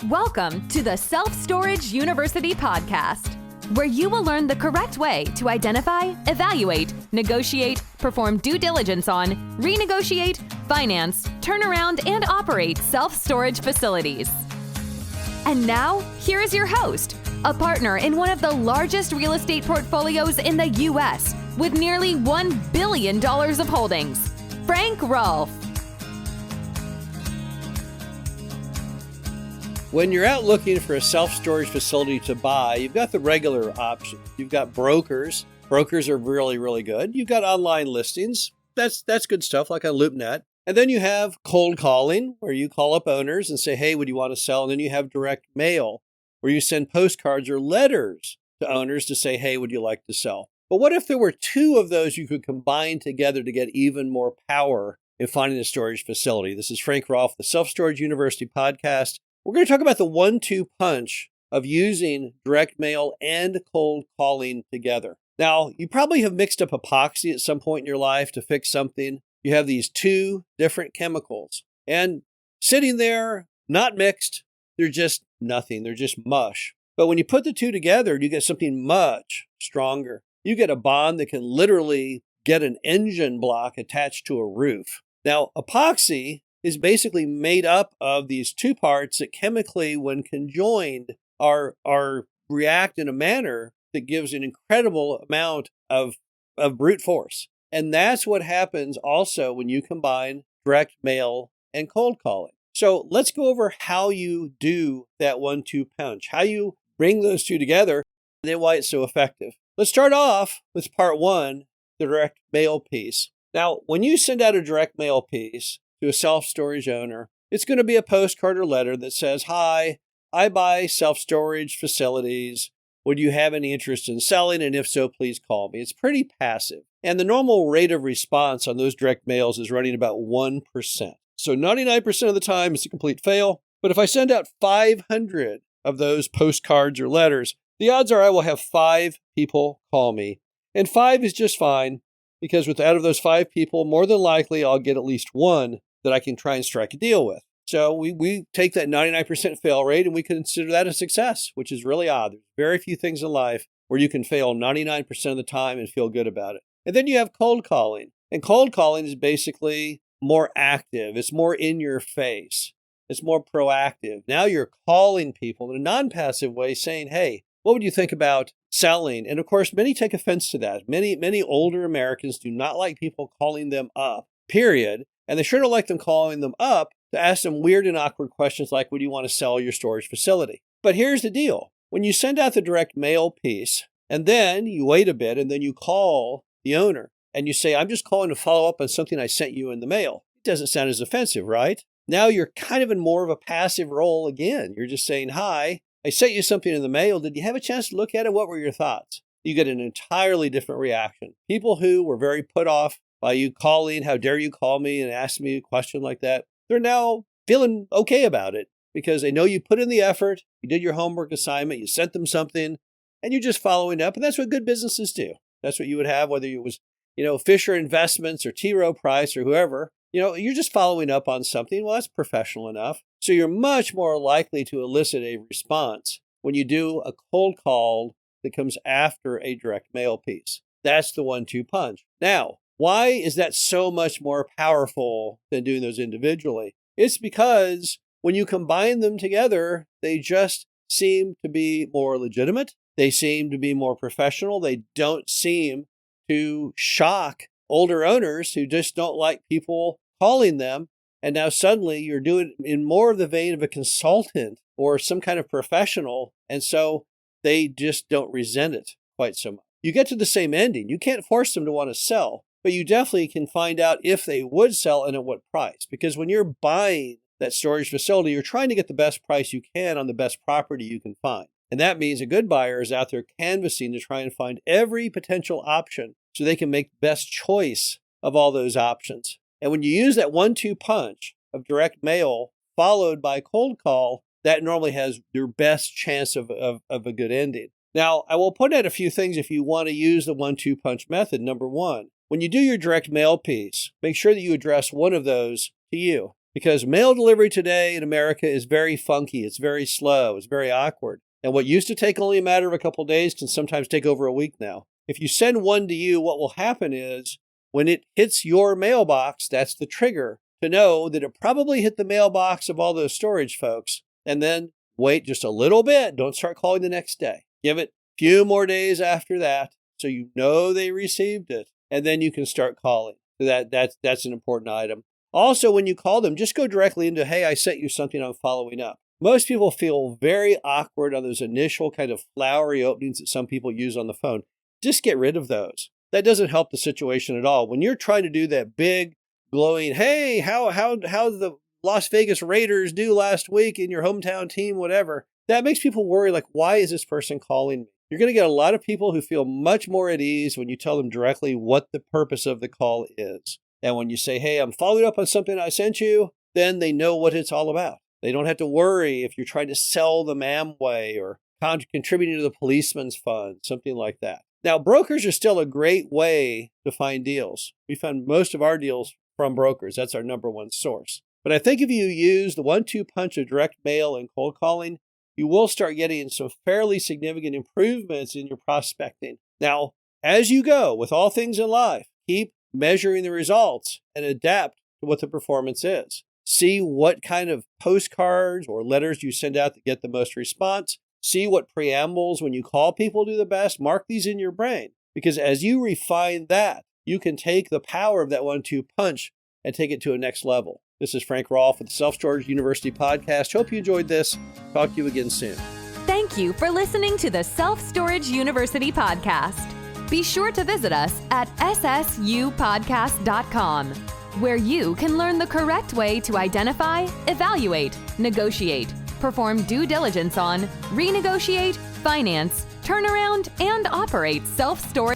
Welcome to the Self Storage University podcast, where you will learn the correct way to identify, evaluate, negotiate, perform due diligence on, renegotiate, finance, turn around, and operate self-storage facilities. And now, here is your host, a partner in one of the largest real estate portfolios in the U.S. with nearly $1 billion of holdings, Frank Rolfe. When you're out looking for a self-storage facility to buy, you've got the regular options. You've got brokers. Brokers are really, really good. You've got online listings. That's good stuff, like on LoopNet. And then you have cold calling, where you call up owners and say, hey, would you want to sell? And then you have direct mail, where you send postcards or letters to owners to say, hey, would you like to sell? But what if there were two of those you could combine together to get even more power in finding a storage facility? This is Frank Rolfe, the Self Storage University podcast. We're going to talk about the 1-2 punch of using direct mail and cold calling together. Now, you probably have mixed up epoxy at some point in your life to fix something. You have these two different chemicals, and sitting there, not mixed, they're just nothing. They're just mush. But when you put the two together, you get something much stronger. You get a bond that can literally get an engine block attached to a roof. Now, epoxy is basically made up of these two parts that chemically, when conjoined, are react in a manner that gives an incredible amount of brute force. And that's what happens also when you combine direct mail and cold calling. So let's go over how you do that 1-2 punch, how you bring those two together, and then why it's so effective. Let's start off with part one, the direct mail piece. Now, when you send out a direct mail piece to a self-storage owner, it's going to be a postcard or letter that says, hi, I buy self-storage facilities. Would you have any interest in selling? And if so, please call me. It's pretty passive. And the normal rate of response on those direct mails is running about 1%. So 99% of the time, it's a complete fail. But if I send out 500 of those postcards or letters, the odds are I will have 5 people call me. And 5 is just fine, because out of those 5 people, more than likely, I'll get at least one that I can try and strike a deal with. So we take that 99% fail rate and we consider that a success, which is really odd. There's very few things in life where you can fail 99% of the time and feel good about it. And then you have cold calling. And cold calling is basically more active. It's more in your face. It's more proactive. Now you're calling people in a non-passive way saying, hey, what would you think about selling? And of course, many take offense to that. Many older Americans do not like people calling them up, period. And they sure don't like them calling them up to ask them weird and awkward questions like, would you want to sell your storage facility? But here's the deal. When you send out the direct mail piece, and then you wait a bit, and then you call the owner, and you say, I'm just calling to follow up on something I sent you in the mail. It doesn't sound as offensive, right? Now you're kind of in more of a passive role again. You're just saying, hi, I sent you something in the mail. Did you have a chance to look at it? What were your thoughts? You get an entirely different reaction. People who were very put off by you calling, how dare you call me and ask me a question like that, they're now feeling okay about it because they know you put in the effort, you did your homework assignment, you sent them something, and you're just following up. And that's what good businesses do. That's what you would have, whether it was, Fisher Investments or T. Rowe Price or whoever. You're just following up on something. Well, that's professional enough. So you're much more likely to elicit a response when you do a cold call that comes after a direct mail piece. That's the 1-2 punch. Now, why is that so much more powerful than doing those individually? It's because when you combine them together, they just seem to be more legitimate. They seem to be more professional. They don't seem to shock older owners who just don't like people calling them. And now suddenly you're doing it in more of the vein of a consultant or some kind of professional. And so they just don't resent it quite so much. You get to the same ending. You can't force them to want to sell, but you definitely can find out if they would sell and at what price. Because when you're buying that storage facility, you're trying to get the best price you can on the best property you can find. And that means a good buyer is out there canvassing to try and find every potential option so they can make the best choice of all those options. And when you use that 1-2 punch of direct mail followed by cold call, that normally has your best chance of a good ending. Now, I will point out a few things if you want to use the 1-2 punch method. Number one, when you do your direct mail piece, make sure that you address one of those to you. Because mail delivery today in America is very funky. It's very slow. It's very awkward. And what used to take only a matter of a couple of days can sometimes take over a week now. If you send one to you, what will happen is when it hits your mailbox, that's the trigger to know that it probably hit the mailbox of all those storage folks. And then wait just a little bit. Don't start calling the next day. Give it a few more days after that so you know they received it. And then you can start calling. So that's an important item. Also, when you call them, just go directly into, hey, I sent you something, I'm following up. Most people feel very awkward on those initial kind of flowery openings that some people use on the phone. Just get rid of those. That doesn't help the situation at all. When you're trying to do that big, glowing, hey, how the Las Vegas Raiders do last week in your hometown team, whatever, that makes people worry, like, why is this person calling me? You're going to get a lot of people who feel much more at ease when you tell them directly what the purpose of the call is. And when you say, hey, I'm following up on something I sent you, then they know what it's all about. They don't have to worry if you're trying to sell them Amway or contributing to the policeman's fund, something like that. Now, brokers are still a great way to find deals. We found most of our deals from brokers. That's our number one source. But I think if you use the 1-2 punch of direct mail and cold calling, you will start getting some fairly significant improvements in your prospecting. Now, as you go with all things in life, keep measuring the results and adapt to what the performance is. See what kind of postcards or letters you send out that get the most response. See what preambles when you call people do the best. Mark these in your brain, because as you refine that, you can take the power of that 1-2 punch and take it to a next level. This is Frank Rolfe with the Self Storage University podcast. Hope you enjoyed this. Talk to you again soon. Thank you for listening to the Self Storage University podcast. Be sure to visit us at ssupodcast.com, where you can learn the correct way to identify, evaluate, negotiate, perform due diligence on, renegotiate, finance, turnaround, and operate self-storage